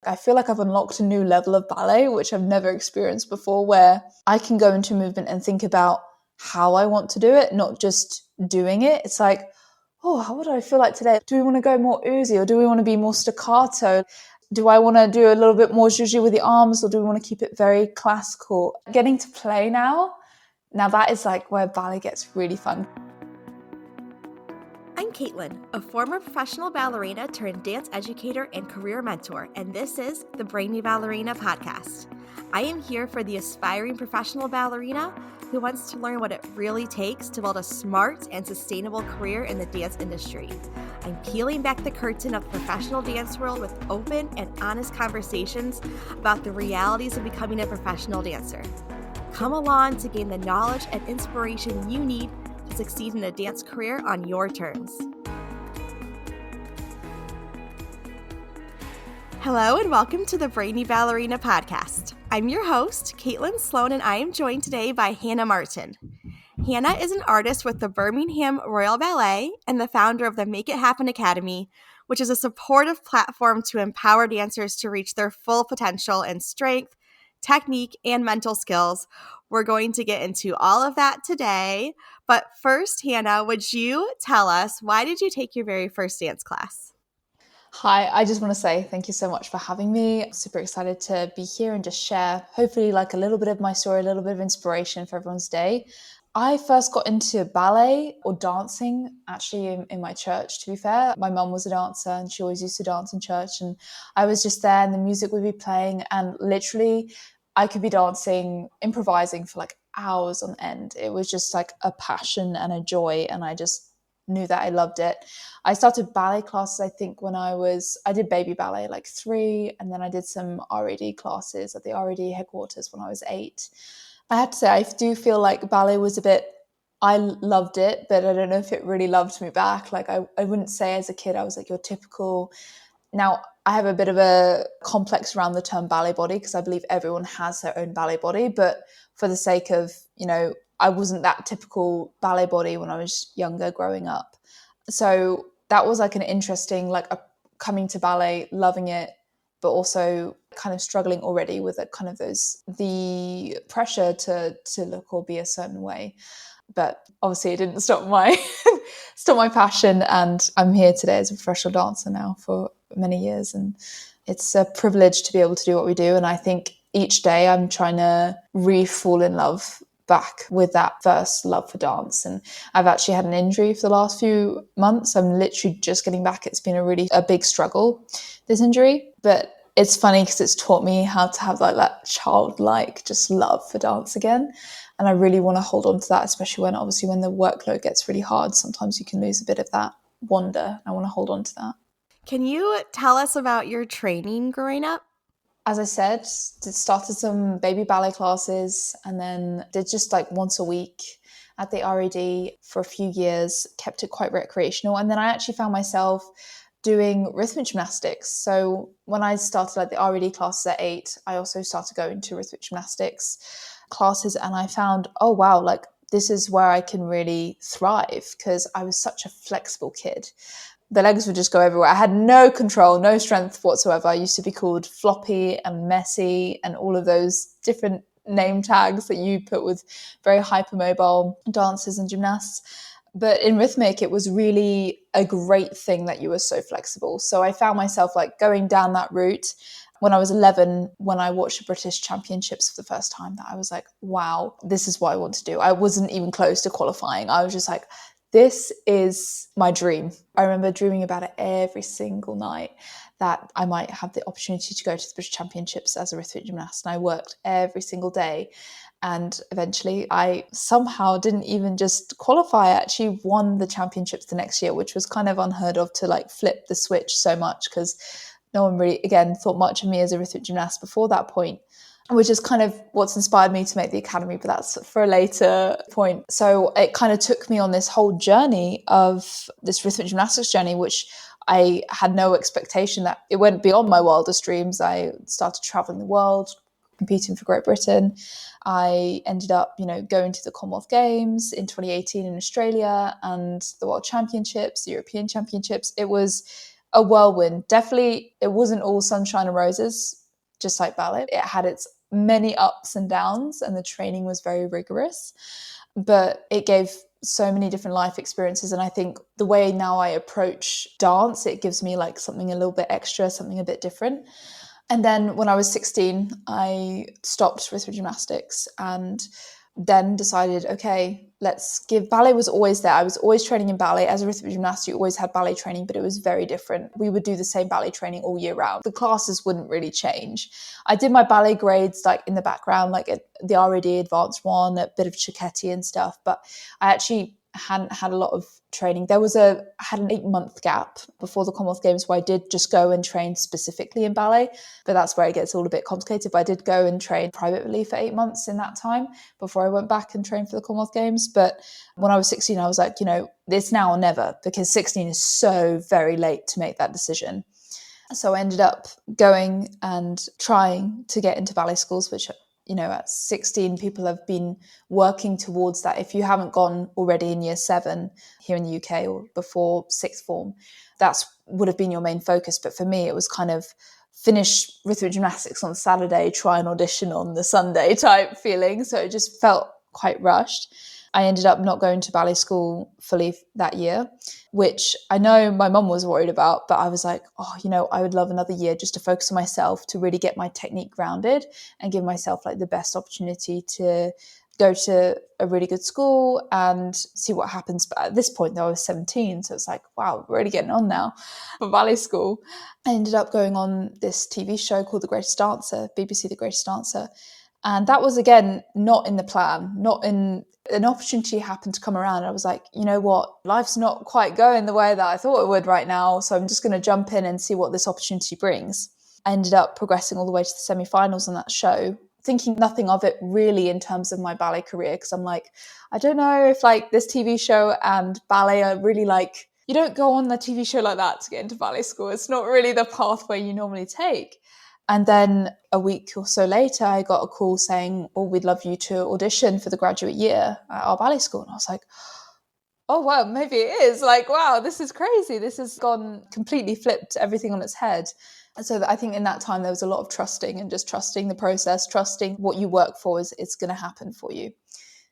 I feel like I've unlocked a new level of ballet, which I've never experienced before, where I can go into movement and think about how I want to do it, not just doing it. It's like, oh, how would I feel like today? Do we want to go more oozy or do we want to be more staccato? Do I want to do a little bit more zhuzhi with the arms or do we want to keep it very classical? Getting to play now that is like where ballet gets really fun. I'm Caitlin, a former professional ballerina turned dance educator and career mentor, and this is the Brainy Ballerina podcast. I am here for the aspiring professional ballerina who wants to learn what it really takes to build a smart and sustainable career in the dance industry. I'm peeling back the curtain of the professional dance world with open and honest conversations about the realities of becoming a professional dancer. Come along to gain the knowledge and inspiration you need to succeed in a dance career on your terms. Hello and welcome to the Brainy Ballerina podcast. I'm your host, Caitlin Sloan, and I am joined today by Hannah Martin. Hannah is an artist with the Birmingham Royal Ballet and the founder of the Make It Happen Academy, which is a supportive platform to empower dancers to reach their full potential in strength, technique, and mental skills. We're going to get into all of that today. But first, Hannah, would you tell us, why did you take your very first dance class? Hi, I just want to say thank you so much for having me. I'm super excited to be here and just share, hopefully, like a little bit of my story, a little bit of inspiration for everyone's day. I first got into ballet or dancing actually in my church, to be fair. My mum was a dancer and she always used to dance in church, and I was just there and the music would be playing and literally I could be dancing, improvising for like hours on end. It was just like a passion and a joy, and I just knew that I loved it. I started ballet classes, I think, when I did baby ballet like 3, and then I did some RAD classes at the RAD headquarters when I was 8. I have to say, I do feel like ballet was I loved it, but I don't know if it really loved me back. Like I wouldn't say as a kid I was like your typical. Now, I have a bit of a complex around the term ballet body because I believe everyone has their own ballet body, but for the sake of, I wasn't that typical ballet body when I was younger growing up. So that was like an interesting, coming to ballet, loving it, but also kind of struggling already with the pressure to look or be a certain way. But obviously it didn't stop my passion, and I'm here today as a professional dancer now for many years, and it's a privilege to be able to do what we do. And I think each day I'm trying to re-fall in love back with that first love for dance. And I've actually had an injury for the last few months. I'm literally just getting back. It's been a big struggle, this injury, but it's funny because it's taught me how to have like that childlike just love for dance again. And I really want to hold on to that, especially when the workload gets really hard. Sometimes you can lose a bit of that wonder. I want to hold on to that. Can you tell us about your training growing up? As I said, started some baby ballet classes and then did just like once a week at the RAD for a few years, kept it quite recreational. And then I actually found myself doing rhythmic gymnastics. So when I started like the RAD classes at 8, I also started going to rhythmic gymnastics classes, and I found, oh wow, like this is where I can really thrive because I was such a flexible kid. The legs would just go everywhere. I had no control, no strength whatsoever. I used to be called floppy and messy and all of those different name tags that you put with very hypermobile dancers and gymnasts. But in rhythmic, it was really a great thing that you were so flexible. So I found myself like going down that route. When I was 11, when I watched the British Championships for the first time, that I was like, wow, this is what I want to do. I wasn't even close to qualifying. I was just like, this is my dream. I remember dreaming about it every single night, that I might have the opportunity to go to the British Championships as a rhythmic gymnast. And I worked every single day. And eventually I somehow didn't even just qualify. I actually won the championships the next year, which was kind of unheard of to like flip the switch so much, because no one really, again, thought much of me as a rhythmic gymnast before that point, which is kind of what's inspired me to make the academy, but that's for a later point. So it kind of took me on this whole journey of this rhythmic gymnastics journey, which I had no expectation that it went beyond my wildest dreams. I started traveling the world, competing for Great Britain. I ended up, going to the Commonwealth Games in 2018 in Australia and the World Championships, the European Championships. It was a whirlwind. Definitely, it wasn't all sunshine and roses, just like ballet. It had its many ups and downs, and the training was very rigorous, but it gave so many different life experiences. And I think the way now I approach dance, it gives me like something a little bit extra, something a bit different. And then when I was 16, I stopped with gymnastics and then decided, okay, let's give, ballet was always there. I was always training in ballet. As a rhythmic gymnast, you always had ballet training, but it was very different. We would do the same ballet training all year round. The classes wouldn't really change. I did my ballet grades like in the background, like at the RAD advanced one, a bit of Cicchetti and stuff, but I actually hadn't had a lot of training. I had an 8-month gap before the Commonwealth Games where I did just go and train specifically in ballet, but that's where it gets all a bit complicated. But I did go and train privately for 8 months in that time before I went back and trained for the Commonwealth Games. But when I was 16, I was like, it's now or never, because 16 is so very late to make that decision. So I ended up going and trying to get into ballet schools, which at 16, people have been working towards that. If you haven't gone already in year 7 here in the UK or before 6th form, that would have been your main focus. But for me, it was kind of finish rhythmic gymnastics on Saturday, try an audition on the Sunday type feeling. So it just felt quite rushed. I ended up not going to ballet school fully that year, which I know my mum was worried about, but I was like, I would love another year just to focus on myself, to really get my technique grounded and give myself like the best opportunity to go to a really good school and see what happens. But at this point, though, I was 17, so it's like, wow, we're really getting on now for ballet school. I ended up going on this TV show called The Greatest Dancer, BBC The Greatest Dancer. And that was, again, not in the plan, not in an opportunity happened to come around. I was like, you know what, life's not quite going the way that I thought it would right now. So I'm just going to jump in and see what this opportunity brings. I ended up progressing all the way to the semi-finals on that show, thinking nothing of it really in terms of my ballet career. Because I'm like, I don't know if like this TV show and ballet are really like, you don't go on the TV show like that to get into ballet school. It's not really the pathway you normally take. And then a week or so later, I got a call saying, we'd love you to audition for the graduate year at our ballet school. And I was like, oh, well, maybe it is. Like, wow, this is crazy. This has gone completely flipped everything on its head. And so I think in that time, there was a lot of trusting and just trusting the process, trusting what you work for is it's going to happen for you.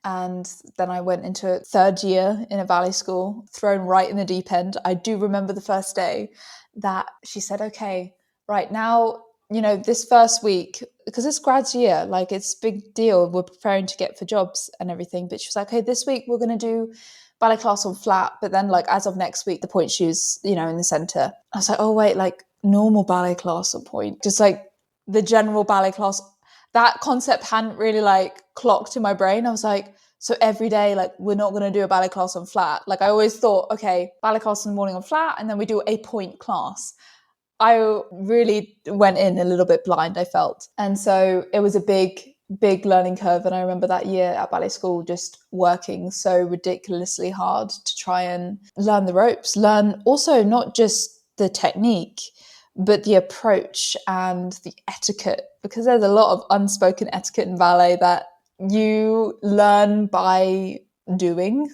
And then I went into a 3rd year in a ballet school, thrown right in the deep end. I do remember the first day that she said, okay, right now, this first week, because it's grad year, like it's a big deal. We're preparing to get for jobs and everything. But she was like, okay, this week we're going to do ballet class on flat. But then like as of next week, the point shoes, in the center. I was like, oh, wait, like normal ballet class on point, just like the general ballet class. That concept hadn't really like clocked in my brain. I was like, so every day, like we're not going to do a ballet class on flat. Like I always thought, okay, ballet class in the morning on flat, and then we do a point class. I really went in a little bit blind, I felt. And so it was a big learning curve. And I remember that year at ballet school just working so ridiculously hard to try and learn the ropes, learn also not just the technique, but the approach and the etiquette, because there's a lot of unspoken etiquette in ballet that you learn by doing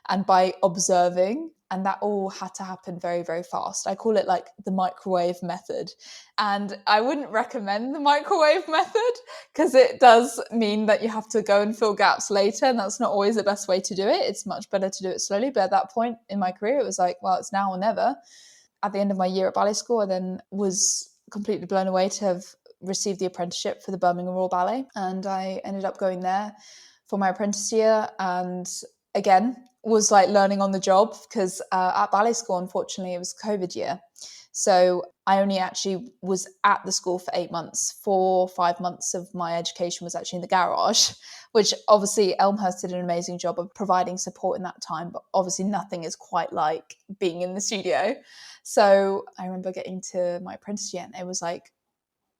and by observing. And that all had to happen very, very fast. I call it like the microwave method. And I wouldn't recommend the microwave method because it does mean that you have to go and fill gaps later. And that's not always the best way to do it. It's much better to do it slowly. But at that point in my career, it was like, well, it's now or never. At the end of my year at ballet school, I then was completely blown away to have received the apprenticeship for the Birmingham Royal Ballet. And I ended up going there for my apprentice year. And again, was like learning on the job because at ballet school, unfortunately, it was COVID year. So I only actually was at the school for 8 months. 4 or 5 months of my education was actually in the garage, which obviously Elmhurst did an amazing job of providing support in that time. But obviously nothing is quite like being in the studio. So I remember getting to my apprentice year and it was like,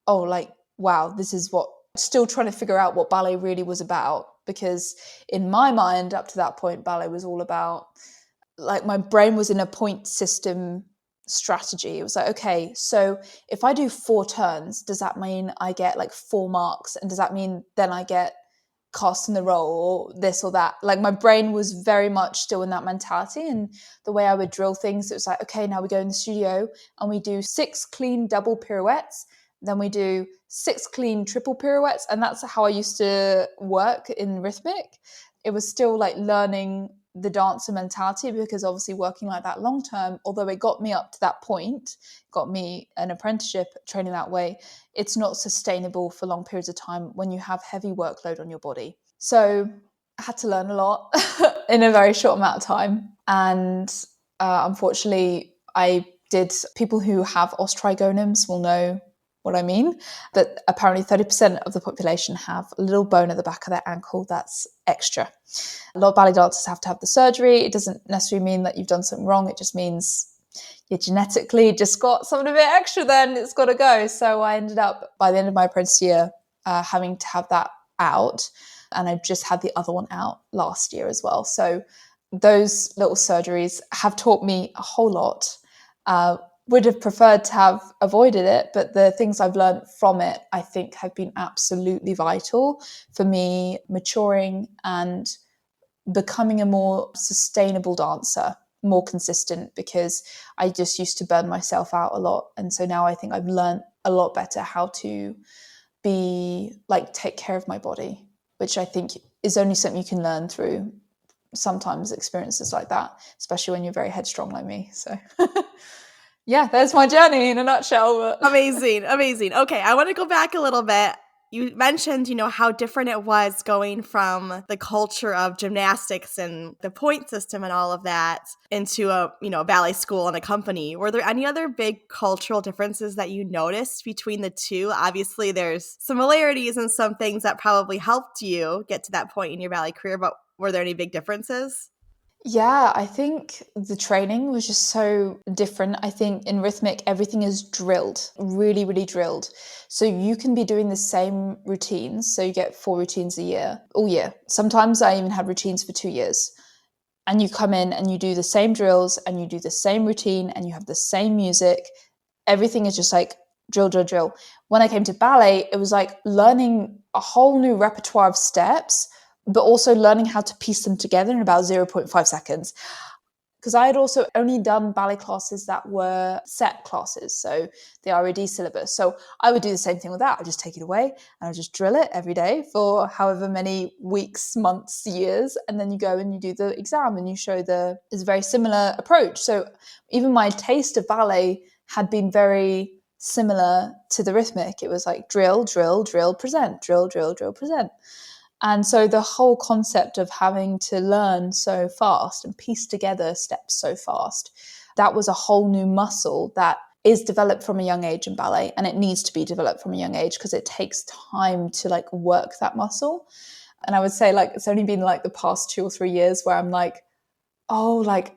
oh, like, wow, this is what, still trying to figure out what ballet really was about. Because in my mind, up to that point, ballet was all about, like my brain was in a point system strategy. It was like, okay, so if I do 4 turns, does that mean I get like 4 marks? And does that mean then I get cast in the role or this or that. Like my brain was very much still in that mentality, and the way I would drill things, it was like, okay, now we go in the studio and we do 6 clean double pirouettes, then we do 6 clean triple pirouettes, and that's how I used to work in Rhythmic. It was still like learning the dancer mentality, because obviously working like that long term, although it got me up to that point, got me an apprenticeship training that way, it's not sustainable for long periods of time when you have heavy workload on your body. So I had to learn a lot in a very short amount of time. And unfortunately, people who have osteotrigonems will know what I mean, but apparently 30% of the population have a little bone at the back of their ankle that's extra. A lot of ballet dancers have to have the surgery. It doesn't necessarily mean that you've done something wrong. It just means you genetically just got something a bit extra, then it's got to go. So I ended up, by the end of my apprentice year, having to have that out. And I just had the other one out last year as well. So those little surgeries have taught me a whole lot. Would have preferred to have avoided it, but the things I've learned from it, I think, have been absolutely vital for me maturing and becoming a more sustainable dancer, more consistent, because I just used to burn myself out a lot. And so now I think I've learned a lot better how to take care of my body, which I think is only something you can learn through sometimes experiences like that, especially when you're very headstrong like me. So yeah, there's my journey in a nutshell. But Amazing. Okay, I want to go back a little bit. You mentioned, how different it was going from the culture of gymnastics and the point system and all of that into a ballet school and a company. Were there any other big cultural differences that you noticed between the two? Obviously, there's similarities and some things that probably helped you get to that point in your ballet career, but were there any big differences? yeah, I think the training was just so different. I think in Rhythmic, everything is drilled, really, really drilled. So you can be doing the same routines. So you get 4 routines a year, all year. Sometimes I even had routines for 2 years. And you come in and you do the same drills and you do the same routine and you have the same music. Everything is just like drill, drill, drill. When I came to ballet, it was like learning a whole new repertoire of steps, but also learning how to piece them together in about 0.5 seconds. Because I had also only done ballet classes that were set classes, so the RAD syllabus. So I would do the same thing with that. I'd just take it away and I'd just drill it every day for however many weeks, months, years. And then you go and you do the exam and you show it's a very similar approach. So even my taste of ballet had been very similar to the Rhythmic. It was like drill, drill, drill, present, drill, drill, drill, present. And so the whole concept of having to learn so fast and piece together steps so fast, that was a whole new muscle that is developed from a young age in ballet, and it needs to be developed from a young age because it takes time to work that muscle. And I would say it's only been the past 2 or 3 years where I'm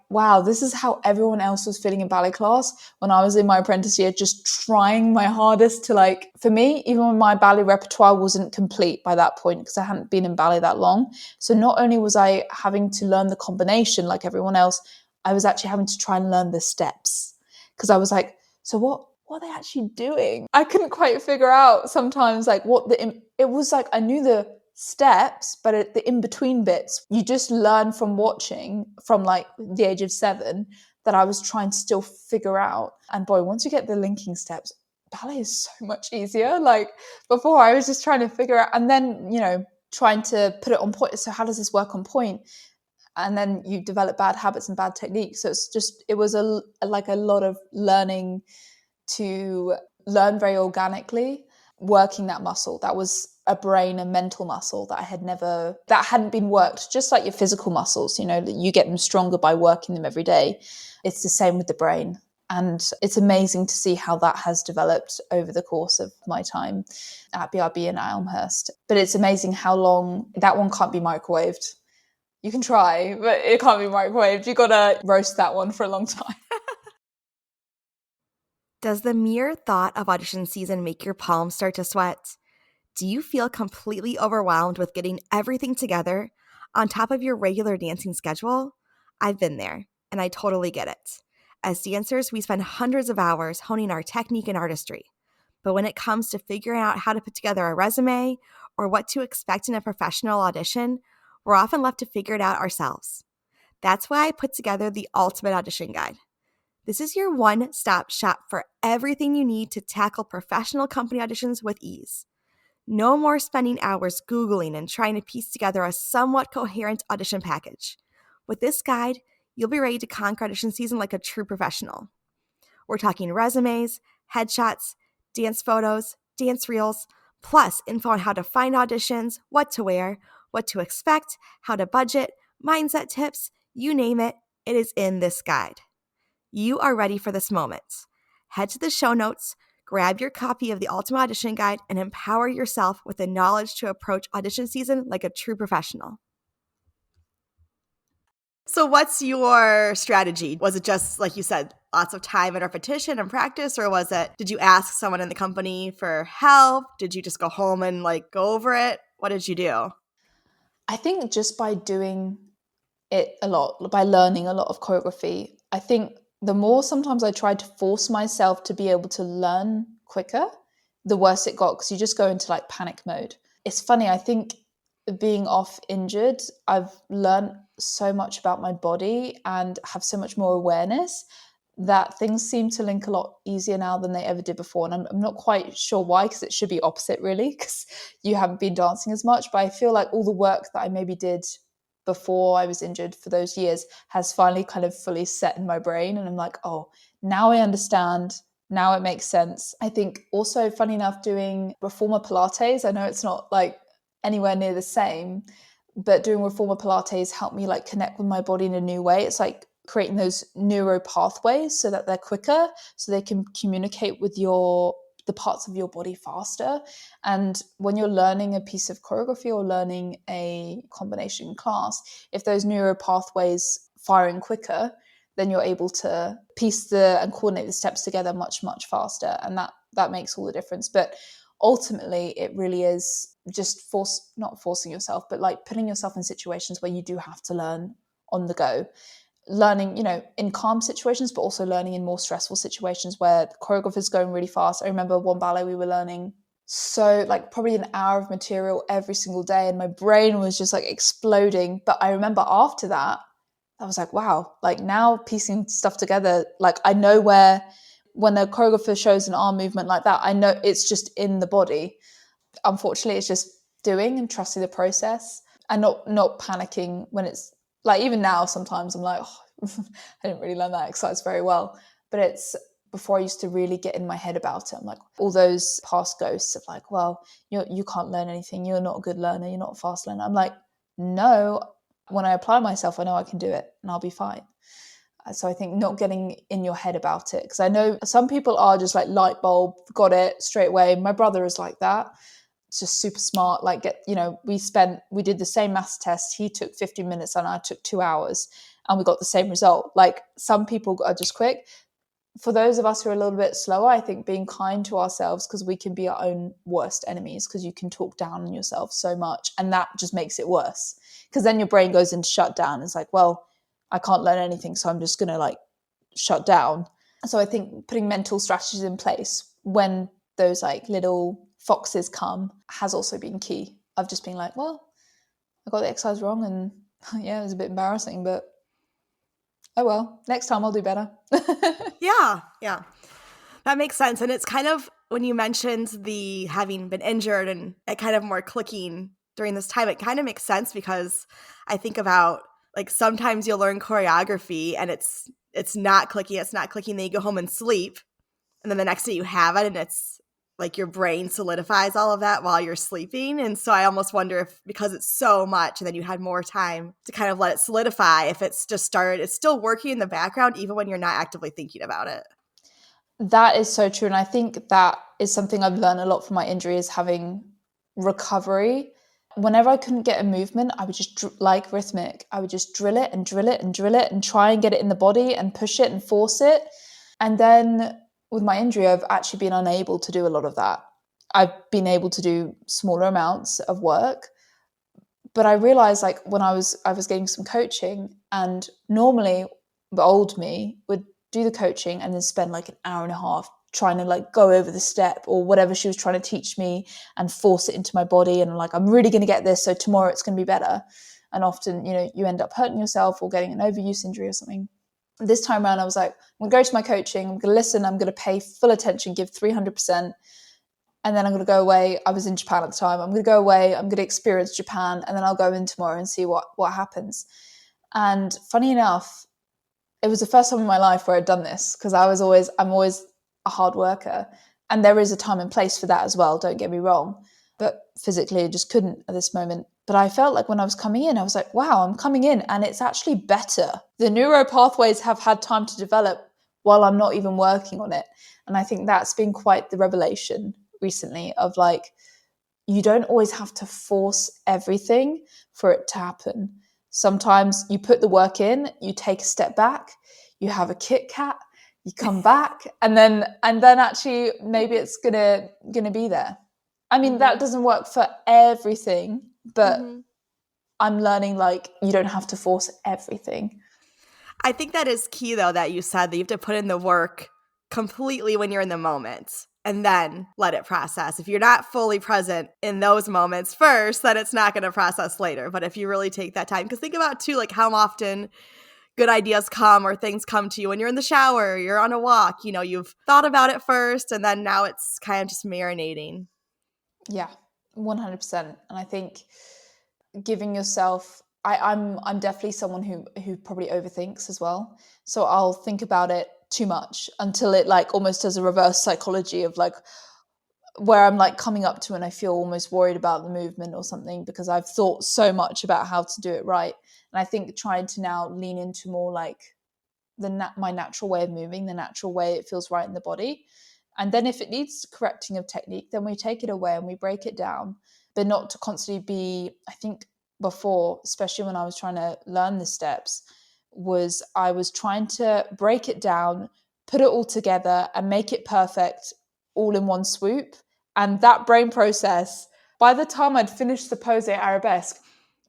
wow, this is how everyone else was feeling in ballet class when I was in my apprentice year, just trying my hardest to for me, even when my ballet repertoire wasn't complete by that point, because I hadn't been in ballet that long. So not only was I having to learn the combination like everyone else, I was actually having to try and learn the steps, because I was like, so what are they actually doing? I couldn't quite figure out sometimes it was I knew the steps, but at the in-between bits, you just learn from watching from the age of 7 that I was trying to still figure out. And boy, once you get the linking steps, ballet is so much easier. Before, I was just trying to figure out, and then trying to put it on point. So how does this work on point? And then you develop bad habits and bad techniques. So it was a lot of learning to learn very organically, working that muscle. That was a brain and mental muscle that hadn't been worked, just like your physical muscles, that you get them stronger by working them every day. It's the same with the brain. And it's amazing to see how that has developed over the course of my time at BRB and at Elmhurst. But it's amazing how long that one can't be microwaved. You can try, but it can't be microwaved. You got to roast that one for a long time. Does the mere thought of audition season make your palms start to sweat? Do you feel completely overwhelmed with getting everything together on top of your regular dancing schedule? I've been there, and I totally get it. As dancers, we spend hundreds of hours honing our technique and artistry. But when it comes to figuring out how to put together a resume or what to expect in a professional audition, we're often left to figure it out ourselves. That's why I put together the Ultimate Audition Guide. This is your one-stop shop for everything you need to tackle professional company auditions with ease. No more spending hours Googling and trying to piece together a somewhat coherent audition package. With this guide, you'll be ready to conquer audition season like a true professional. We're talking resumes, headshots, dance photos, dance reels, plus info on how to find auditions, what to wear, what to expect, how to budget, mindset tips, you name it, it is in this guide. You are ready for this moment. Head to the show notes, grab your copy of the Ultimate Audition Guide, and empower yourself with the knowledge to approach audition season like a true professional. So what's your strategy? Was it just, like you said, lots of time and repetition and practice, or did you ask someone in the company for help? Did you just go home and go over it? What did you do? I think just by doing it a lot, by learning a lot of choreography, I think the more sometimes I tried to force myself to be able to learn quicker, the worse it got, because you just go into panic mode. It's funny, I think being off injured, I've learned so much about my body and have so much more awareness that things seem to link a lot easier now than they ever did before. And I'm not quite sure why, because it should be opposite really, because you haven't been dancing as much. But I feel like all the work that I maybe did before I was injured for those years has finally kind of fully set in my brain. And I'm like, oh, now I understand. Now it makes sense. I think also, funny enough, doing Reformer Pilates, I know it's not anywhere near the same, but doing Reformer Pilates helped me connect with my body in a new way. It's creating those neuro pathways so that they're quicker, so they can communicate with the parts of your body faster. And when you're learning a piece of choreography or learning a combination class, if those neuro pathways firing quicker, then you're able to piece and coordinate the steps together much, much faster. And that makes all the difference. But ultimately, it really is just not forcing yourself, but putting yourself in situations where you do have to learn on the go. Learning, in calm situations, but also learning in more stressful situations where the choreographer's going really fast. I remember one ballet we were learning so probably an hour of material every single day, and my brain was just exploding. But I remember after that, I was wow, now piecing stuff together, I know when a choreographer shows an arm movement like that, I know it's just in the body. Unfortunately, it's just doing and trusting the process and not panicking when it's even now, sometimes I'm I didn't really learn that exercise very well. But it's before I used to really get in my head about it. I'm all those past ghosts of well, you can't learn anything. You're not a good learner. You're not a fast learner. I'm no, when I apply myself, I know I can do it and I'll be fine. So I think not getting in your head about it, because I know some people are just light bulb, got it straight away. My brother is like that. It's just super smart. We did the same maths test. He took 15 minutes and I took 2 hours, and we got the same result. Some people are just quick. For those of us who are a little bit slower, I think being kind to ourselves, because we can be our own worst enemies, because you can talk down on yourself so much, and that just makes it worse, because then your brain goes into shutdown. It's well, I can't learn anything, so I'm just going to shut down. So I think putting mental strategies in place when those little foxes come has also been key. I've just been well, I got the exercise wrong, and yeah, it was a bit embarrassing, but oh well, next time I'll do better. Yeah. That makes sense. And it's kind of, when you mentioned the having been injured and it kind of more clicking during this time, it kind of makes sense, because I think about sometimes you'll learn choreography and it's not clicking, then you go home and sleep, and then the next day you have it and it's your brain solidifies all of that while you're sleeping. And so I almost wonder if, because it's so much and then you had more time to kind of let it solidify, if it's still working in the background even when you're not actively thinking about it. That is so true. And I think that is something I've learned a lot from my injury, is having recovery. Whenever I couldn't get a movement, I would just, Rhythmic, I would just drill it and drill it and drill it and try and get it in the body and push it and force it. And then with my injury, I've actually been unable to do a lot of that. I've been able to do smaller amounts of work. But I realized when I was getting some coaching, and normally the old me would do the coaching and then spend an hour and a half trying to like go over the step or whatever she was trying to teach me and force it into my body. And I'm like, I'm really going to get this, so tomorrow it's going to be better. And often, you end up hurting yourself or getting an overuse injury or something. This time around, I was like, I'm going to go to my coaching. I'm going to listen. I'm going to pay full attention, give 300%. And then I'm going to go away. I was in Japan at the time. I'm going to go away. I'm going to experience Japan. And then I'll go in tomorrow and see what happens. And funny enough, it was the first time in my life where I'd done this, because I'm always a hard worker. And there is a time and place for that as well, don't get me wrong. But physically, I just couldn't at this moment. But I felt like when I was coming in, I was like, wow, I'm coming in and it's actually better. The neuro pathways have had time to develop while I'm not even working on it. And I think that's been quite the revelation recently of like, you don't always have to force everything for it to happen. Sometimes you put the work in, you take a step back, you have a Kit Kat, you come back, and then actually maybe it's gonna be there. I mean, that doesn't work for everything, but I'm learning like you don't have to force everything. I think that is key, though, that you said that you have to put in the work completely when you're in the moment and then let it process. If you're not fully present in those moments first, then it's not going to process later. But if you really take that time, because think about too, like how often good ideas come or things come to you when you're in the shower, you're on a walk, you've thought about it first and then now it's kind of just marinating. Yeah, 100%. And I think giving yourself, I'm definitely someone who probably overthinks as well. So I'll think about it too much until it like almost does a reverse psychology of like where I'm like coming up to and I feel almost worried about the movement or something because I've thought so much about how to do it right. And I think trying to now lean into more like my natural way of moving, the natural way it feels right in the body. And then if it needs correcting of technique, then we take it away and we break it down, but not to constantly be, I think before, especially when I was trying to learn the steps, I was trying to break it down, put it all together and make it perfect all in one swoop. And that brain process, by the time I'd finished the pose arabesque,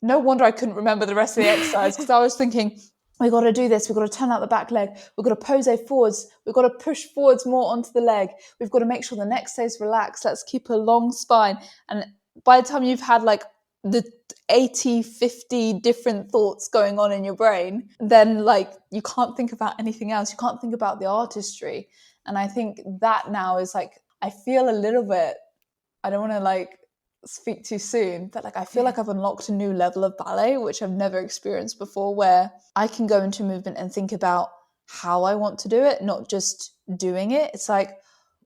no wonder I couldn't remember the rest of the exercise because I was thinking, we got to do this. We've got to turn out the back leg. We've got to pose forwards. We've got to push forwards more onto the leg. We've got to make sure the neck stays relaxed. Let's keep a long spine. And by the time you've had like the 80, 50 different thoughts going on in your brain, then like you can't think about anything else. You can't think about the artistry. And I think that now is like, I feel a little bit, I don't want to like speak too soon, but like I feel like I've unlocked a new level of ballet which I've never experienced before, where I can go into movement and think about how I want to do it, not just doing it. It's like,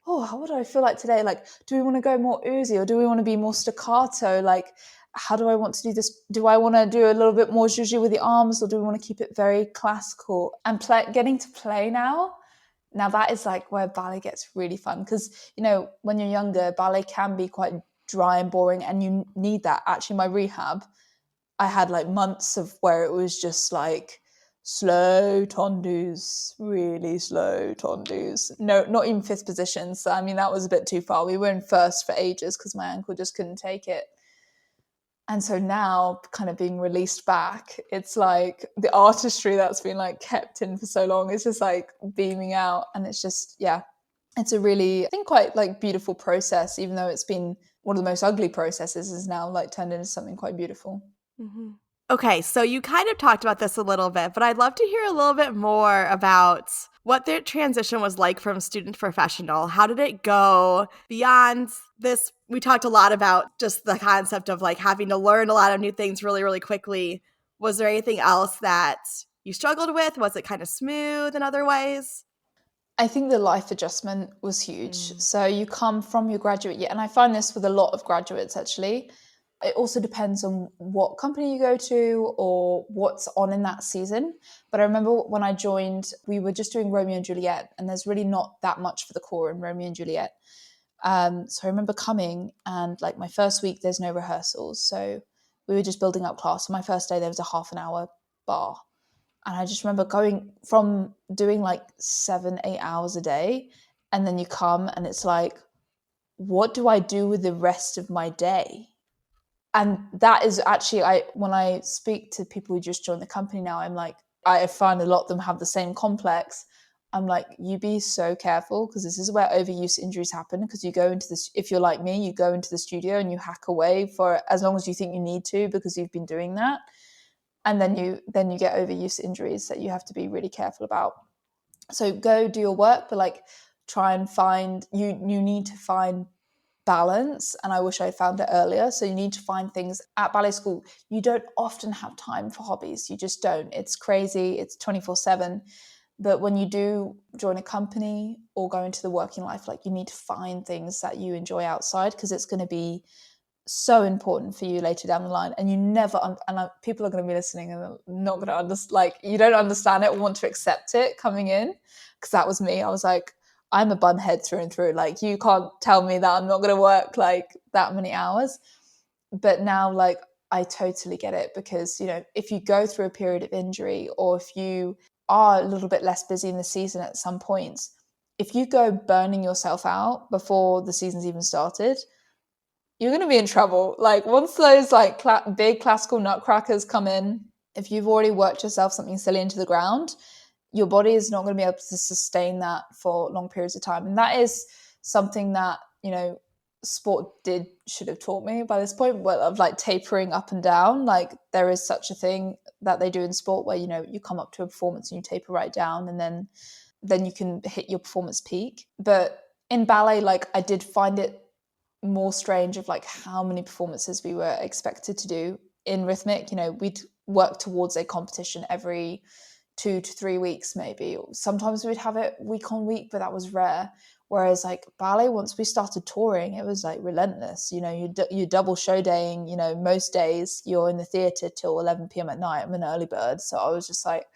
oh, how would I feel like today? Like, do we want to go more oozy or do we want to be more staccato? Like, how do I want to do this? Do I want to do a little bit more zhuzhi with the arms or do we want to keep it very classical? And getting to play now that is like where ballet gets really fun because, when you're younger, ballet can be quite dry and boring and you need that. Actually, my rehab, I had like months of where it was just like slow tendus, really slow tendus. No, not even fifth positions. So, I mean, that was a bit too far. We were in first for ages because my ankle just couldn't take it. And so now kind of being released back, it's like the artistry that's been like kept in for so long is just like beaming out. And it's just, yeah, it's a really, I think quite like beautiful process, even though it's been one of the most ugly processes is now like turned into something quite beautiful. Mm-hmm. Okay, so you kind of talked about this a little bit, but I'd love to hear a little bit more about what the transition was like from student to professional. How did it go beyond this? We talked a lot about just the concept of like having to learn a lot of new things really, really quickly. Was there anything else that you struggled with? Was it kind of smooth in other ways? I think the life adjustment was huge. So you come from your graduate year, and I find this with a lot of graduates actually. It also depends on what company you go to or what's on in that season. But I remember when I joined, we were just doing Romeo and Juliet, and there's really not that much for the core in Romeo and Juliet. So I remember coming and like my first week, there's no rehearsals. So we were just building up class. On my first day, there was a half an hour bar. And I just remember going from doing like 7-8 hours a day. And then you come and it's like, what do I do with the rest of my day? And that is actually, when I speak to people who just joined the company now, I'm like, I find a lot of them have the same complex I'm like, you be so careful, because this is where overuse injuries happen. Because you go into this, if you're like me, you go into the studio and you hack away for as long as you think you need to, because you've been doing that, and then you get overuse injuries that you have to be really careful about. So go do your work, but like try and find, you need to find balance, and I wish I found it earlier. So you need to find things at ballet school. You don't often have time for hobbies, you just don't. It's crazy, it's 24/7. But when you do join a company or go into the working life, like you need to find things that you enjoy outside, because it's going to be so important for you later down the line. And you never people are going to be listening and they're not going to understand, like you don't understand it or want to accept it coming in, because that was me. I was like, I'm a bunhead through and through, like you can't tell me that I'm not going to work like that many hours. But now, like, I totally get it, because if you go through a period of injury, or if you are a little bit less busy in the season at some points, if you go burning yourself out before the season's even started, you're going to be in trouble. Like once those like big classical nutcrackers come in, if you've already worked yourself something silly into the ground, your body is not going to be able to sustain that for long periods of time. And that is something that sport should have taught me by this point, of like tapering up and down. Like there is such a thing that they do in sport where you come up to a performance and you taper right down, and then you can hit your performance peak. But in ballet, like I did find it more strange of like how many performances we were expected to do in Rhythmic. We'd work towards a competition every 2 to 3 weeks maybe. Sometimes we'd have it week on week, but that was rare. Whereas like ballet, once we started touring, it was like relentless. You double show daying, most days you're in the theatre till 11 p.m. at night. I'm an early bird, so I was just like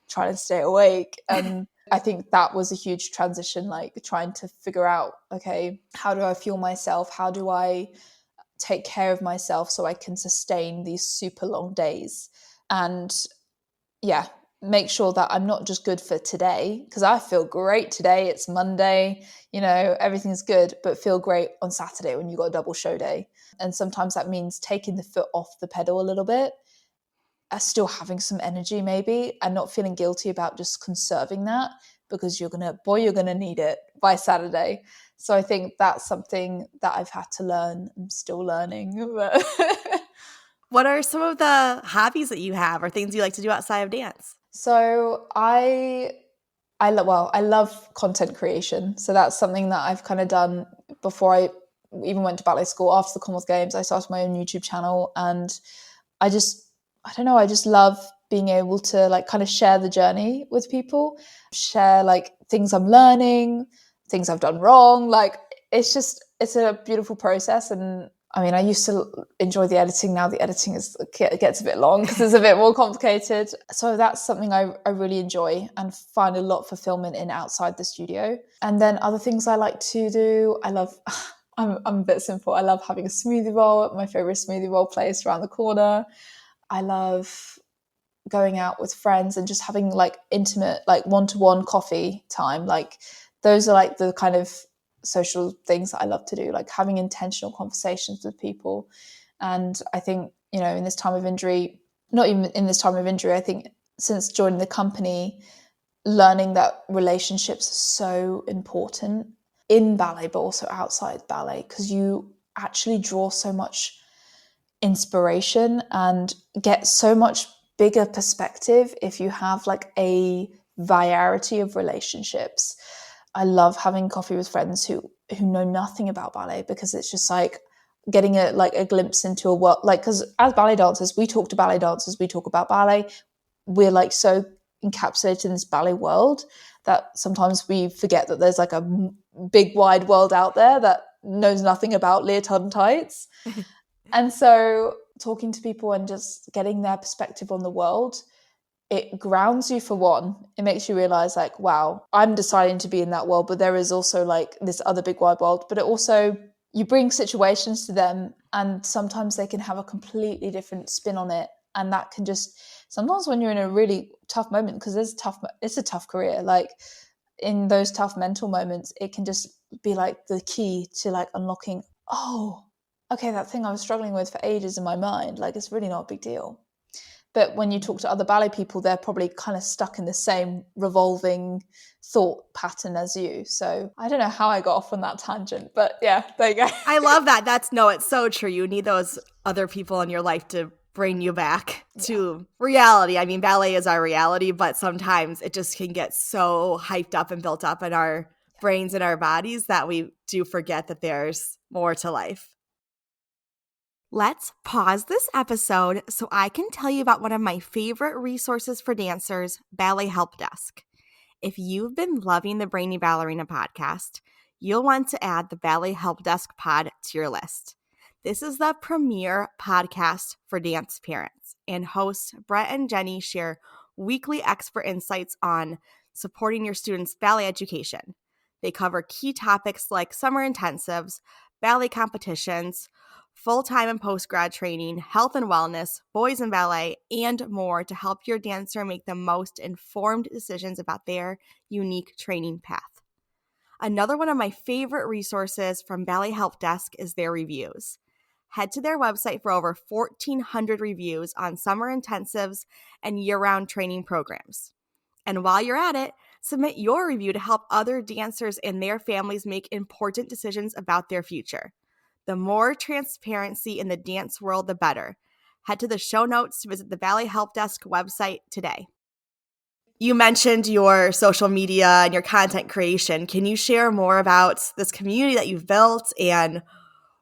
trying to stay awake. And I think that was a huge transition, like trying to figure out, okay, how do I fuel myself? How do I take care of myself so I can sustain these super long days? And yeah, make sure that I'm not just good for today, because I feel great today. It's Monday, everything's good, but feel great on Saturday when you got a double show day. And sometimes that means taking the foot off the pedal a little bit, still having some energy maybe, and not feeling guilty about just conserving that, because you're gonna need it by Saturday. So I think that's something that I've had to learn. I'm still learning. What are some of the hobbies that you have or things you like to do outside of dance? So I love content creation. So that's something that I've kind of done before I even went to ballet school. After the Commonwealth Games, I started my own YouTube channel, and I don't know, I just love being able to like kind of share the journey with people, share like things I'm learning, things I've done wrong. Like it's a beautiful process. And I mean, I used to enjoy the editing. Now the editing gets a bit long because it's a bit more complicated. So that's something I really enjoy and find a lot of fulfillment in outside the studio. And then other things I like to do, I'm a bit simple. I love having a smoothie bowl at my favorite smoothie bowl place around the corner. I love going out with friends and just having like intimate, like one-to-one coffee time. Like those are like the kind of social things that I love to do, like having intentional conversations with people. And I think, in this time of injury, not even in this time of injury, I think since joining the company, learning that relationships are so important in ballet, but also outside ballet, because you actually draw so much inspiration and get so much bigger perspective if you have like a variety of relationships. I love having coffee with friends who know nothing about ballet, because it's just like getting a glimpse into a world. Like, because as ballet dancers, we talk to ballet dancers, we talk about ballet. We're like so encapsulated in this ballet world that sometimes we forget that there's like a big wide world out there that knows nothing about leotard and tights. And so talking to people and just getting their perspective on the world, it grounds you for one. It makes you realize like, wow, I'm deciding to be in that world, but there is also like this other big wide world. But it also, you bring situations to them and sometimes they can have a completely different spin on it. And that can just, sometimes when you're in a really tough moment, because it's a tough career, like in those tough mental moments, it can just be like the key to like unlocking, oh, okay, that thing I was struggling with for ages in my mind, like it's really not a big deal. But when you talk to other ballet people, they're probably kind of stuck in the same revolving thought pattern as you. So I don't know how I got off on that tangent, but yeah, there you go. I love that. It's so true. You need those other people in your life to bring you back to reality. I mean, ballet is our reality, but sometimes it just can get so hyped up and built up in our brains and our bodies that we do forget that there's more to life. Let's pause this episode so I can tell you about one of my favorite resources for dancers, Ballet Help Desk. If you've been loving the Brainy Ballerina podcast, you'll want to add the Ballet Help Desk pod to your list. This is the premier podcast for dance parents, and hosts Brett and Jenny share weekly expert insights on supporting your students' ballet education. They cover key topics like summer intensives, ballet competitions, full-time and post-grad training, health and wellness, boys in ballet, and more to help your dancer make the most informed decisions about their unique training path. Another one of my favorite resources from Ballet Help Desk is their reviews. Head to their website for over 1,400 reviews on summer intensives and year-round training programs. And while you're at it, submit your review to help other dancers and their families make important decisions about their future. The more transparency in the dance world, the better. Head to the show notes to visit the Ballet Help Desk website today. You mentioned your social media and your content creation. Can you share more about this community that you've built and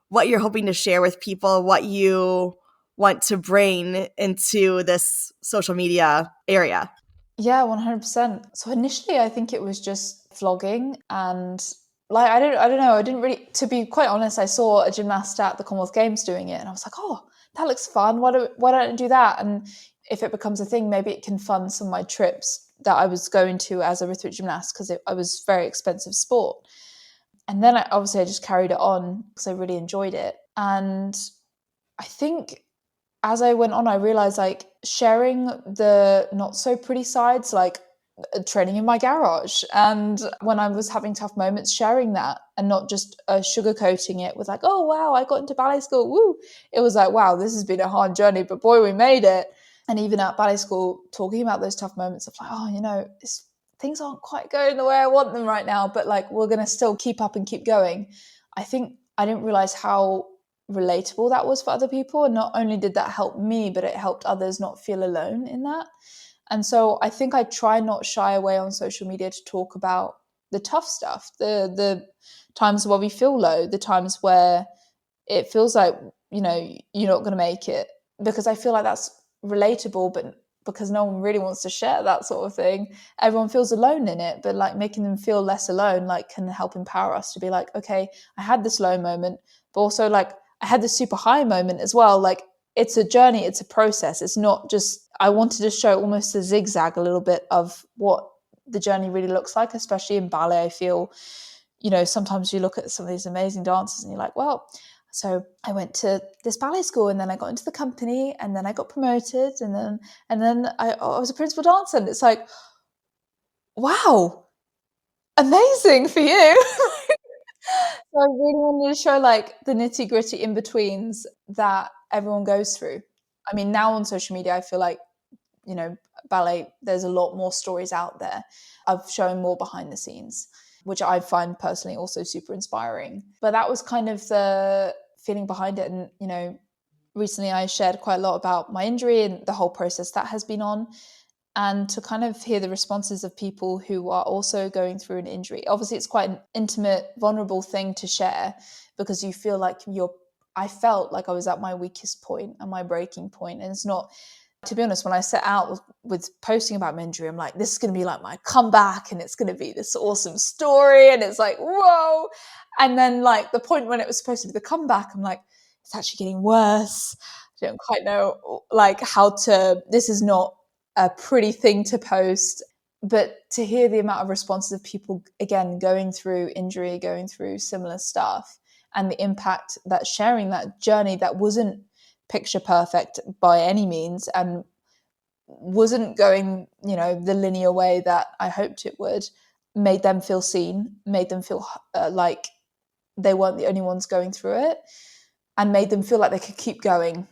what you're hoping to share with people, what you want to bring into this social media area? Yeah, 100%. So initially, I think it was just vlogging, and like I don't know. I didn't really, to be quite honest. I saw a gymnast at the Commonwealth Games doing it, and I was like, oh, that looks fun. Why don't I do that? And if it becomes a thing, maybe it can fund some of my trips that I was going to as a rhythmic gymnast, because it was very expensive sport. And then I just carried it on because I really enjoyed it. And I think as I went on, I realized like sharing the not so pretty sides, like training in my garage, and when I was having tough moments, sharing that and not just sugarcoating it with like, oh wow, I got into ballet school, woo. It was like, wow, this has been a hard journey, but boy, we made it. And even at ballet school, talking about those tough moments of like, oh, things aren't quite going the way I want them right now, but like we're going to still keep up and keep going. I think I didn't realize how relatable that was for other people, and not only did that help me, but it helped others not feel alone in that. And so I think I try not shy away on social media to talk about the tough stuff, the times where we feel low, the times where it feels like you're not going to make it, because I feel like that's relatable, but because no one really wants to share that sort of thing, everyone feels alone in it. But like making them feel less alone like can help empower us to be like, okay, I had this low moment, but also like I had this super high moment as well. Like it's a journey, it's a process. It's not just, I wanted to show almost a zigzag a little bit of what the journey really looks like, especially in ballet. I feel, sometimes you look at some of these amazing dancers and you're like, well, so I went to this ballet school, and then I got into the company, and then I got promoted, and then I was a principal dancer. And it's like, wow, amazing for you. So I really wanted to show like the nitty gritty in betweens that everyone goes through. I mean, now on social media, I feel like, ballet, there's a lot more stories out there of showing more behind the scenes, which I find personally also super inspiring. But that was kind of the feeling behind it. And, recently I shared quite a lot about my injury and the whole process that has been on. And to kind of hear the responses of people who are also going through an injury. Obviously, it's quite an intimate, vulnerable thing to share, because you feel like I felt like I was at my weakest point and my breaking point. And it's not, to be honest, when I set out with posting about my injury, I'm like, this is going to be like my comeback, and it's going to be this awesome story. And it's like, whoa. And then like the point when it was supposed to be the comeback, I'm like, it's actually getting worse. I don't quite know like this is not a pretty thing to post. But to hear the amount of responses of people, again, going through injury, going through similar stuff, and the impact that sharing that journey that wasn't picture perfect by any means, and wasn't going, the linear way that I hoped it would, made them feel seen, made them feel like they weren't the only ones going through it, and made them feel like they could keep going.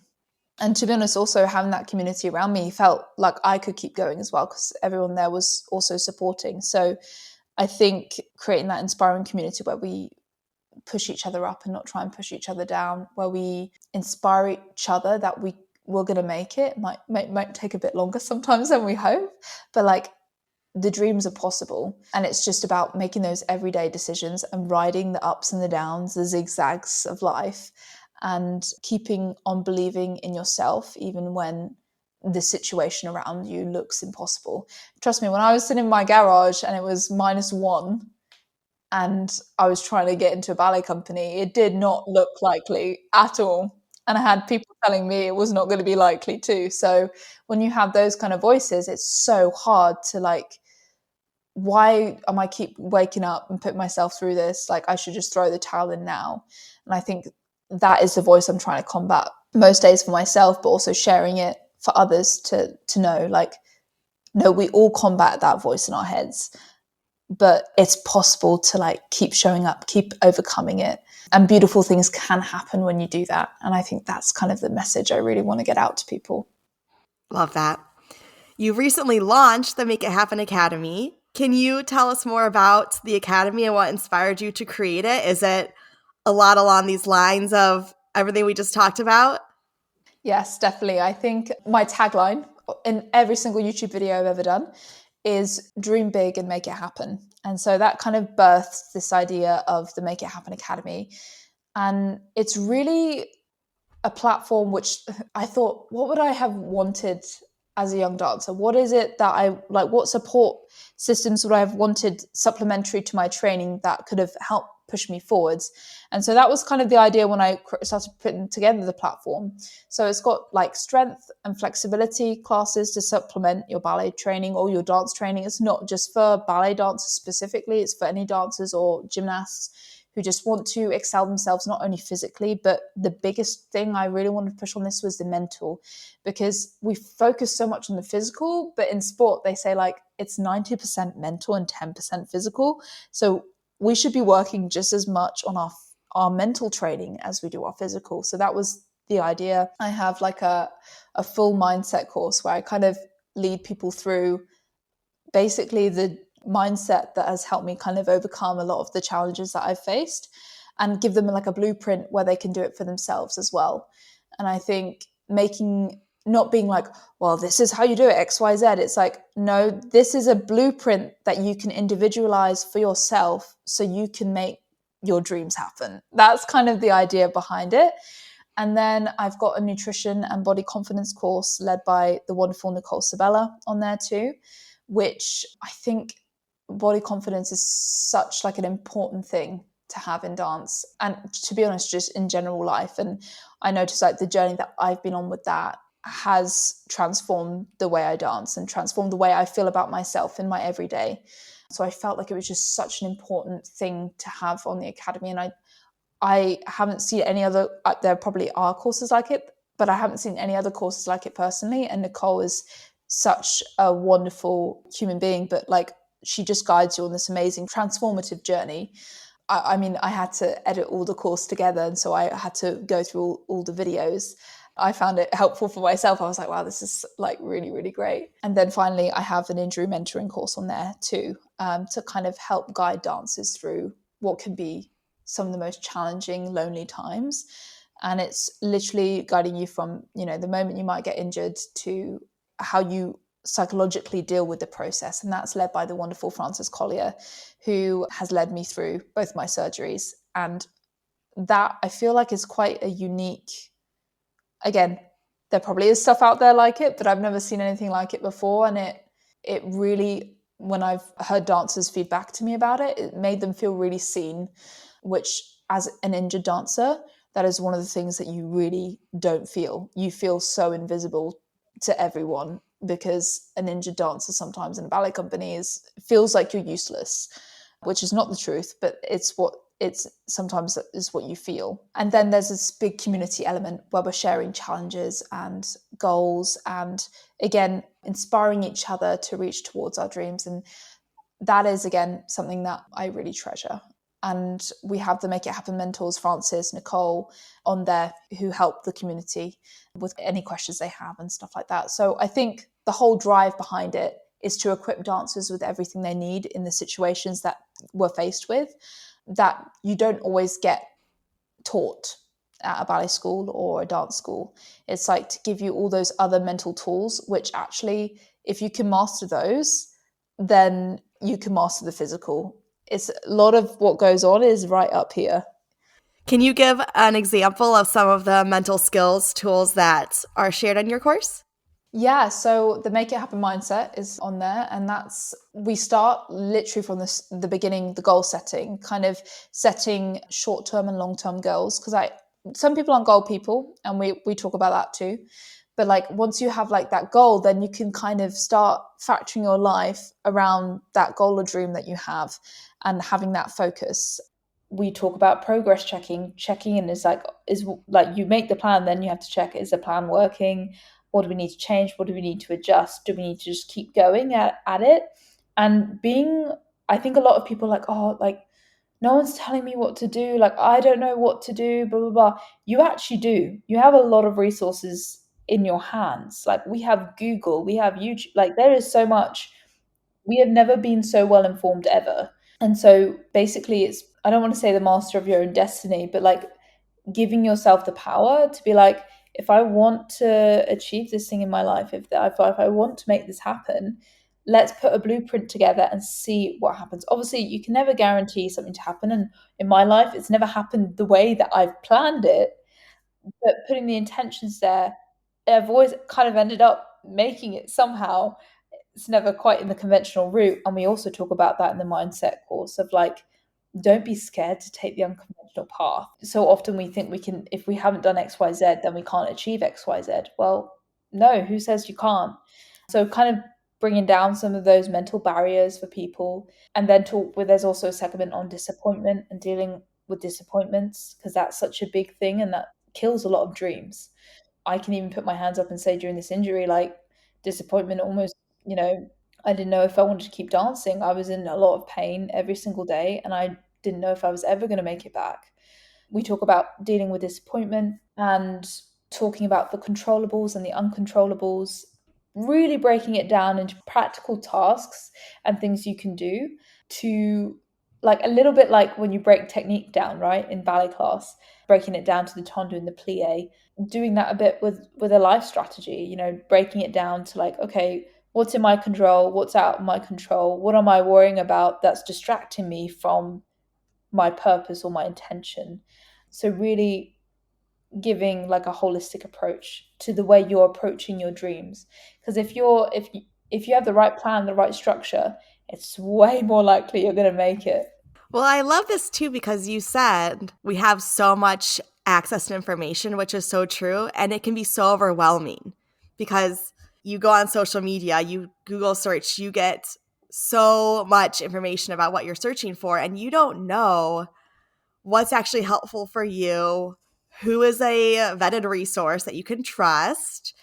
And to be honest, also having that community around me felt like I could keep going as well, because everyone there was also supporting. So I think creating that inspiring community where we push each other up and not try and push each other down, where we inspire each other that we're going to make it. Might take a bit longer sometimes than we hope, but like the dreams are possible. And it's just about making those everyday decisions and riding the ups and the downs, the zigzags of life, and keeping on believing in yourself even when the situation around you looks impossible. Trust me, when I was sitting in my garage and it was -1 and I was trying to get into a ballet company, it did not look likely at all. And I had people telling me it was not going to be likely too. So when you have those kind of voices, it's so hard to like, why am I keep waking up and putting myself through this? Like, I should just throw the towel in now. And I think that is the voice I'm trying to combat most days for myself, but also sharing it for others to know, like, no, we all combat that voice in our heads, but it's possible to like keep showing up, keep overcoming it. And beautiful things can happen when you do that. And I think that's kind of the message I really want to get out to people. Love that. You recently launched the Make It Happen Academy. Can you tell us more about the Academy and what inspired you to create it? Is it a lot along these lines of everything we just talked about? Yes, definitely. I think my tagline in every single YouTube video I've ever done is dream big and make it happen. And so that kind of birthed this idea of the Make It Happen Academy. And it's really a platform which I thought, what would I have wanted as a young dancer? What is it that I like? What support systems would I have wanted supplementary to my training that could have helped push me forwards? And so that was kind of the idea when I started putting together the platform. So it's got like strength and flexibility classes to supplement your ballet training or your dance training. It's not just for ballet dancers specifically, it's for any dancers or gymnasts who just want to excel themselves, not only physically, but the biggest thing I really wanted to push on this was the mental, because we focus so much on the physical, but in sport, they say like it's 90% mental and 10% physical. So we should be working just as much on our mental training as we do our physical. So that was the idea. I have like a full mindset course where I kind of lead people through basically the mindset that has helped me kind of overcome a lot of the challenges that I've faced, and give them like a blueprint where they can do it for themselves as well. And I think not being like, well, this is how you do it, XYZ. It's like, no, this is a blueprint that you can individualize for yourself so you can make your dreams happen. That's kind of the idea behind it. And then I've got a nutrition and body confidence course led by the wonderful Nicole Sabella on there too, which I think body confidence is such like an important thing to have in dance, and to be honest, just in general life. And I noticed like the journey that I've been on with that has transformed the way I dance and transformed the way I feel about myself in my everyday. So I felt like it was just such an important thing to have on the academy. And I haven't seen any other, there probably are courses like it, but I haven't seen any other courses like it personally. And Nicole is such a wonderful human being, but like she just guides you on this amazing transformative journey. I mean, I had to edit all the course together, and so I had to go through all the videos. I found it helpful for myself. I was like, wow, this is like really, really great. And then finally, I have an injury mentoring course on there too, to kind of help guide dancers through what can be some of the most challenging, lonely times. And it's literally guiding you from, the moment you might get injured to how you psychologically deal with the process. And that's led by the wonderful Frances Collier, who has led me through both my surgeries. And that I feel like is quite a unique, again, there probably is stuff out there like it, but I've never seen anything like it before. And it really, when I've heard dancers feedback to me about it, it made them feel really seen, which as an injured dancer, that is one of the things that you really don't feel. You feel so invisible to everyone because an injured dancer sometimes in a ballet company feels like you're useless, which is not the truth, but it's sometimes is what you feel. And then there's this big community element where we're sharing challenges and goals and, again, inspiring each other to reach towards our dreams. And that is, again, something that I really treasure. And we have the Make It Happen mentors, Francis, Nicole, on there, who help the community with any questions they have and stuff like that. So I think the whole drive behind it is to equip dancers with everything they need in the situations that we're faced with, that you don't always get taught at a ballet school or a dance school. It's like to give you all those other mental tools, which actually, if you can master those, then you can master the physical. It's a lot of what goes on is right up here. Can you give an example of some of the mental skills tools that are shared in your course? Yeah, so the Make It Happen mindset is on there, and that's, we start literally from the beginning, the goal setting, kind of setting short-term and long-term goals, because some people aren't goal people, and we talk about that too. But like once you have like that goal, then you can kind of start factoring your life around that goal or dream that you have and having that focus. We talk about progress checking. Checking in is like you make the plan, then you have to check, is the plan working? What do we need to change? What do we need to adjust? Do we need to just keep going at it? And I think a lot of people are like, oh, like no one's telling me what to do. Like, I don't know what to do, blah, blah, blah. You actually do. You have a lot of resources in your hands. Like we have Google, we have YouTube, like there is so much. We have never been so well informed ever. And so basically I don't want to say the master of your own destiny, but like giving yourself the power to be like, if I want to achieve this thing in my life, if I want to make this happen, let's put a blueprint together and see what happens. Obviously, you can never guarantee something to happen. And in my life, it's never happened the way that I've planned it. But putting the intentions there, I've always kind of ended up making it somehow. It's never quite in the conventional route. And we also talk about that in the mindset course of like, don't be scared to take the unconventional path. So often we think we can, if we haven't done XYZ, then we can't achieve XYZ. Well, no, who says you can't? So kind of bringing down some of those mental barriers for people. And then there's also a segment on disappointment and dealing with disappointments, because that's such a big thing and that kills a lot of dreams. I can even put my hands up and say during this injury, like disappointment almost, I didn't know if I wanted to keep dancing. I was in a lot of pain every single day and I didn't know if I was ever going to make it back. We talk about dealing with disappointment and talking about the controllables and the uncontrollables, really breaking it down into practical tasks and things you can do to, like, a little bit like when you break technique down, right, in ballet class, breaking it down to the tendu and the plie, doing that a bit with a life strategy, breaking it down to like, okay, what's in my control, what's out of my control, what am I worrying about that's distracting me from my purpose or my intention. So really giving like a holistic approach to the way you're approaching your dreams, because if you have the right plan, the right structure, it's way more likely you're going to make it. Well, I love this too because you said we have so much access to information, which is so true, and it can be so overwhelming because you go on social media, you Google search, you get so much information about what you're searching for, and you don't know what's actually helpful for you, who is a vetted resource that you can trust.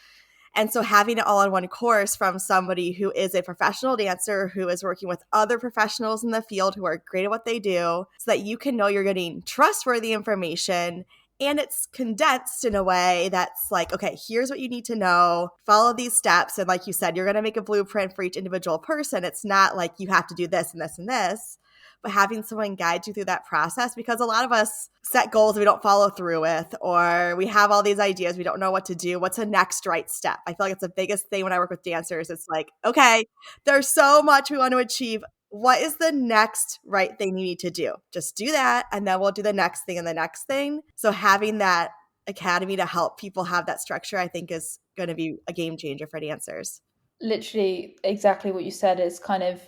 And so having it all in one course from somebody who is a professional dancer, who is working with other professionals in the field who are great at what they do, so that you can know you're getting trustworthy information and it's condensed in a way that's like, okay, here's what you need to know, follow these steps. And like you said, you're going to make a blueprint for each individual person. It's not like you have to do this and this and this, but having someone guide you through that process, because a lot of us set goals we don't follow through with, or we have all these ideas, we don't know what to do. What's the next right step? I feel like it's the biggest thing when I work with dancers. It's like, okay, there's so much we want to achieve. What is the next right thing you need to do? Just do that, and then we'll do the next thing and the next thing. So having that academy to help people have that structure, I think is going to be a game changer for dancers. Literally exactly what you said is kind of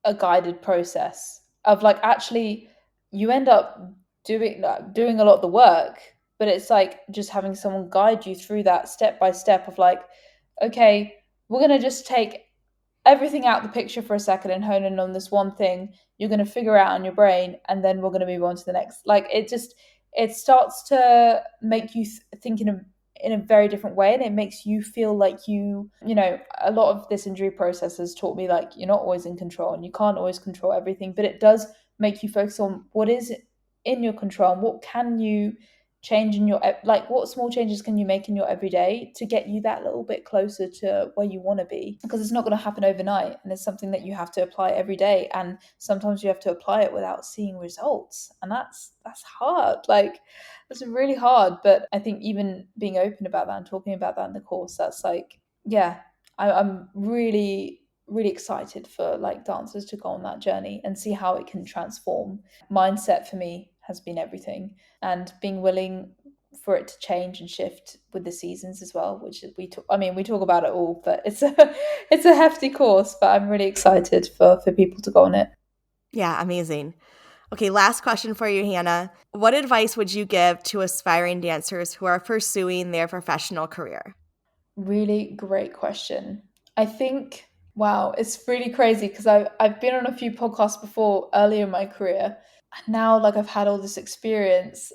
a guided process of like, actually you end up doing a lot of the work, but it's like just having someone guide you through that step by step of like, okay, we're going to just take everything out the picture for a second and hone in on this one thing. You're going to figure out in your brain, and then we're going to move on to the next. Like it starts to make you think in a very different way, and it makes you feel like a lot of this injury process has taught me like you're not always in control and you can't always control everything, but it does make you focus on what is in your control and what can you change in your, like, what small changes can you make in your everyday to get you that little bit closer to where you want to be, because it's not going to happen overnight, and it's something that you have to apply every day, and sometimes you have to apply it without seeing results, and that's hard. Like, that's really hard. But I think even being open about that and talking about that in the course, that's like, yeah, I'm really excited for like dancers to go on that journey and see how it can transform. Mindset for me has been everything, and being willing for it to change and shift with the seasons as well, which we talk, I mean, we talk about it all, but it's a it's a hefty course, but I'm really excited for people to go on it. Yeah, amazing. Okay, last question for you, Hannah. What advice would you give to aspiring dancers who are pursuing their professional career? Really great question. I think, wow, it's really crazy because I've been on a few podcasts before earlier in my career, and now like I've had all this experience,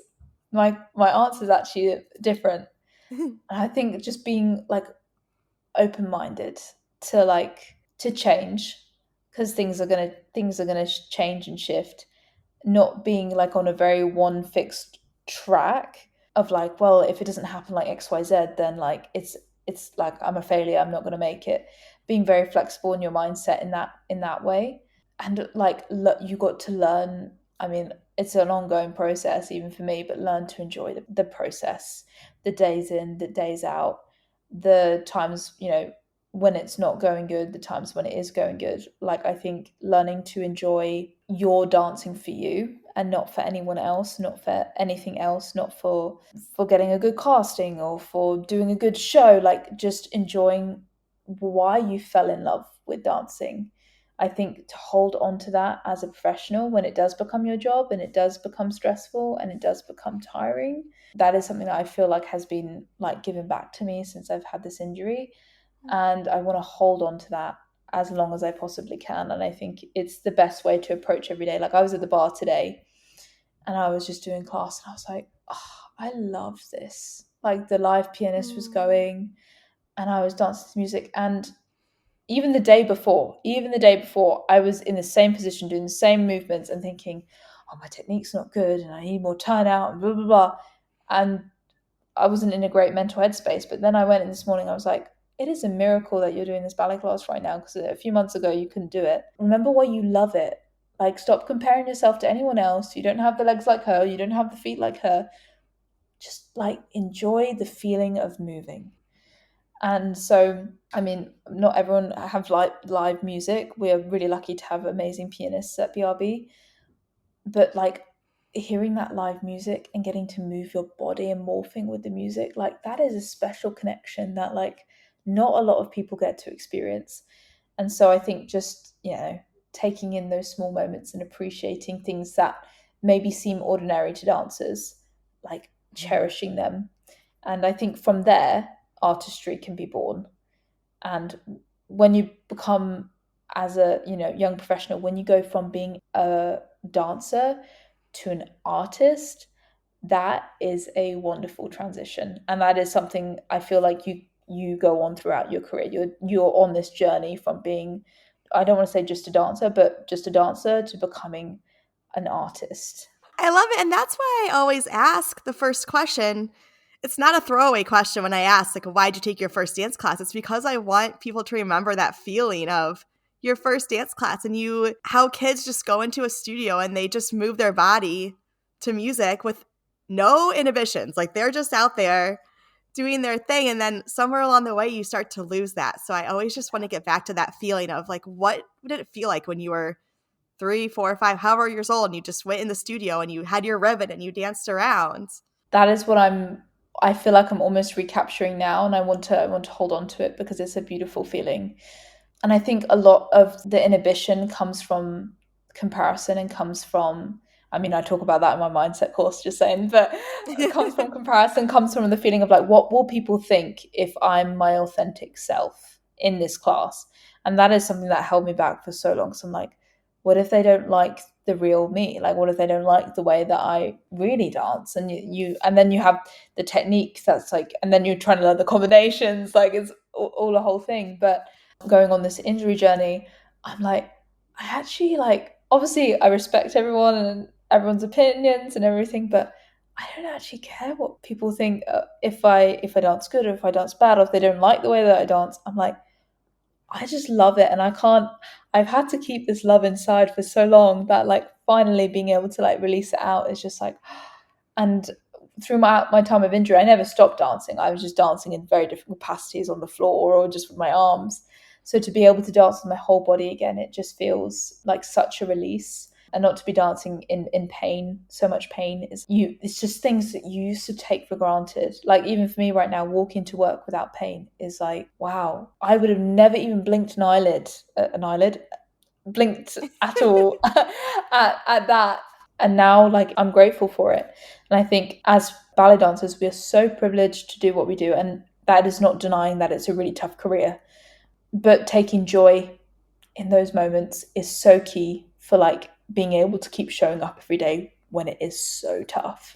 my answer is actually different. And I think just being like open-minded to like to change, because things are gonna change and shift, not being like on a very one fixed track of like, well, if it doesn't happen like XYZ, then like it's like I'm a failure, I'm not going to make it. Being very flexible in your mindset in that way. And like you got to learn, I mean, it's an ongoing process even for me, but learn to enjoy the process, the days in, the days out, the times, when it's not going good, the times when it is going good. Like, I think learning to enjoy your dancing for you and not for anyone else, not for anything else, not for getting a good casting or for doing a good show, like just enjoying why you fell in love with dancing. I think to hold on to that as a professional when it does become your job and it does become stressful and it does become tiring, that is something that I feel like has been like given back to me since I've had this injury. And I want to hold on to that as long as I possibly can. And I think it's the best way to approach every day. Like, I was at the bar today and I was just doing class and I was like, oh, I love this. Like, the live pianist was going and I was dancing to music. And even the day before, I was in the same position doing the same movements and thinking, oh, my technique's not good and I need more turnout and blah, blah, blah. And I wasn't in a great mental headspace. But then I went in this morning, I was like, it is a miracle that you're doing this ballet class right now, because a few months ago you couldn't do it. Remember why you love it. Like, stop comparing yourself to anyone else. You don't have the legs like her. You don't have the feet like her. Just like enjoy the feeling of moving. And so, I mean, not everyone have live music. We're really lucky to have amazing pianists at BRB, but like hearing that live music and getting to move your body and morphing with the music, like that is a special connection that like not a lot of people get to experience. And so I think just, taking in those small moments and appreciating things that maybe seem ordinary to dancers, like cherishing them. And I think from there artistry can be born. And when you become, as a young professional, when you go from being a dancer to an artist, that is a wonderful transition, and that is something I feel like you go on throughout your career. You're on this journey from being, I don't want to say just a dancer, but just a dancer to becoming an artist. I love it. And that's why I always ask the first question. It's not a throwaway question when I ask, like, why'd you take your first dance class? It's because I want people to remember that feeling of your first dance class and how kids just go into a studio and they just move their body to music with no inhibitions. Like, they're just out there doing their thing. And then somewhere along the way, you start to lose that. So I always just want to get back to that feeling of like, what did it feel like when you were 3, 4, 5, however years old, and you just went in the studio and you had your ribbon and you danced around? That is what I feel like I'm almost recapturing now, and I want to hold on to it because it's a beautiful feeling. And I think a lot of the inhibition comes from comparison and comes from, I mean, I talk about that in my mindset course, just saying, but it comes from comparison, comes from the feeling of like, what will people think if I'm my authentic self in this class? And that is something that held me back for so long. So I'm like, what if they don't like the real me? Like, what if they don't like the way that I really dance? And and then you have the technique that's like, and then you're trying to learn the combinations, like it's all a whole thing. But going on this injury journey, I'm like, I actually like obviously I respect everyone and everyone's opinions and everything, but I don't actually care what people think if I dance good or if I dance bad or if they don't like the way that I dance. I'm like, I just love it, and I can't. I've had to keep this love inside for so long that like finally being able to like release it out is just like, and through my time of injury, I never stopped dancing. I was just dancing in very different capacities on the floor or just with my arms. So to be able to dance with my whole body again, it just feels like such a release. And not to be dancing in pain, so much pain it's just things that you used to take for granted. Like even for me right now, walking to work without pain is like, wow, I would have never even blinked blinked at all at that. And now like I'm grateful for it. And I think as ballet dancers, we are so privileged to do what we do. And that is not denying that it's a really tough career. But taking joy in those moments is so key for like being able to keep showing up every day when it is so tough.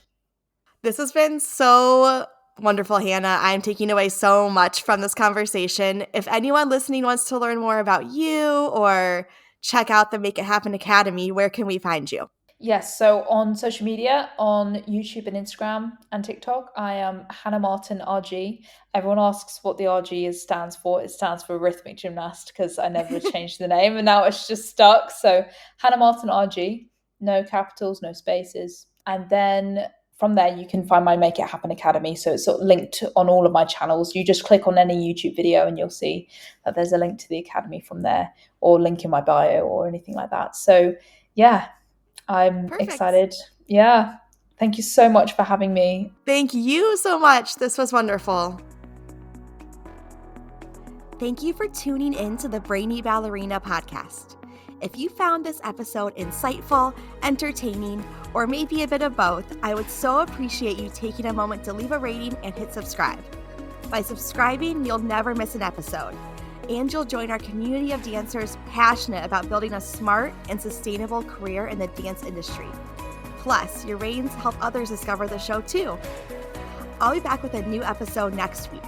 This has been so wonderful, Hannah. I'm taking away so much from this conversation. If anyone listening wants to learn more about you or check out the Make It Happen Academy, where can we find you? Yes, so on social media, on YouTube and Instagram and TikTok, I am Hannah Martin RG. Everyone asks what the RG stands for. It stands for Rhythmic Gymnast because I never changed the name and now it's just stuck. So Hannah Martin RG, no capitals, no spaces. And then from there, you can find my Make It Happen Academy. So it's sort of linked on all of my channels. You just click on any YouTube video and you'll see that there's a link to the Academy from there or link in my bio or anything like that. So yeah, I'm excited. Yeah. Thank you so much for having me. Thank you so much. This was wonderful. Thank you for tuning in to the Brainy Ballerina podcast. If you found this episode insightful, entertaining, or maybe a bit of both, I would so appreciate you taking a moment to leave a rating and hit subscribe. By subscribing, you'll never miss an episode. And you'll join our community of dancers passionate about building a smart and sustainable career in the dance industry. Plus, your ratings help others discover the show too. I'll be back with a new episode next week.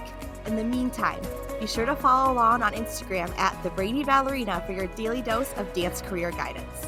In the meantime, be sure to follow along on Instagram at The Brainy Ballerina for your daily dose of dance career guidance.